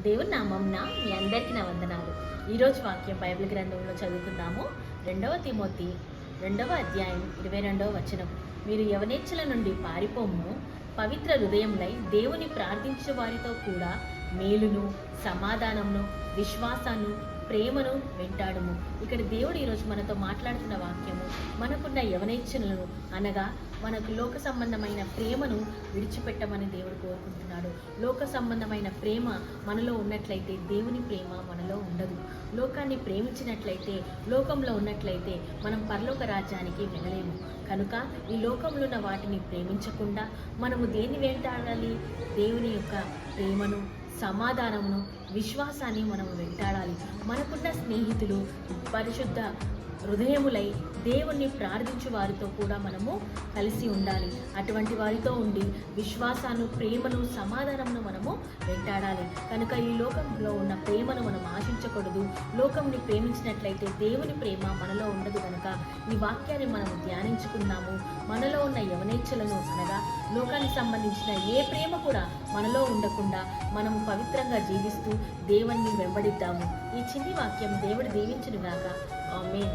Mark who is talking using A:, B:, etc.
A: దేవుని నామంన మీ అందరికీ నా వందనాలు. ఈరోజు వాక్యం బైబిల్ గ్రంథంలో చదువుకుందాము. 2 తిమోతి 2వ అధ్యాయం 22వ వచనం. మీరు యవనేచ్ఛల నుండి పారిపోము, పవిత్ర హృదయములై దేవుని ప్రార్థించే వారితో కూడా మేలును, సమాధానమును, విశ్వాసాన్ని, ప్రేమను వెంటాడుము. ఇక్కడ దేవుడు ఈరోజు మనతో మాట్లాడుతున్న వాక్యము, మనకున్న యవనేచ్ఛలను అనగా మనకు లోక సంబంధమైన ప్రేమను విడిచిపెట్టమని దేవుడు కోరుకుంటున్నాడు. లోక సంబంధమైన ప్రేమ మనలో ఉన్నట్లయితే దేవుని ప్రేమ మనలో ఉండదు. లోకాన్ని ప్రేమించినట్లయితే, లోకంలో ఉన్నట్లయితే మనం పరలోక రాజ్యానికి వెళ్ళలేము. కనుక ఈ లోకంలో ఉన్న వాటిని ప్రేమించకుండా మనము దేన్ని వెంటాడాలి? దేవుని యొక్క ప్రేమను, సమాధానమును, విశ్వాసాన్ని మనం వెంటాడాలి. మనకున్న స్నేహితులు పరిశుద్ధ హృదయములై దేవుణ్ణి ప్రార్థించు వారితో కూడా మనము కలిసి ఉండాలి. అటువంటి వారితో ఉండి విశ్వాసాన్ని, ప్రేమను, సమాధానమును మనము వెంటాడాలి. కనుక ఈ లోకంలో ఉన్న ప్రేమను మనం ఆశించకూడదు. లోకంని ప్రేమించినట్లయితే దేవుని ప్రేమ మనలో ఉండదు. కనుక ఈ వాక్యాన్ని మనము ధ్యానించుకున్నాము. మనలో ఉన్న యవనేచ్ఛలను అనగా లోకానికి సంబంధించిన ఏ ప్రేమ కూడా మనలో ఉండకుండా మనము పవిత్రంగా జీవిస్తూ దేవుణ్ణి వెంబడిద్దాము. ఈ చిన్ని వాక్యం దేవుడు దీవించును గాక. ఆమేన్.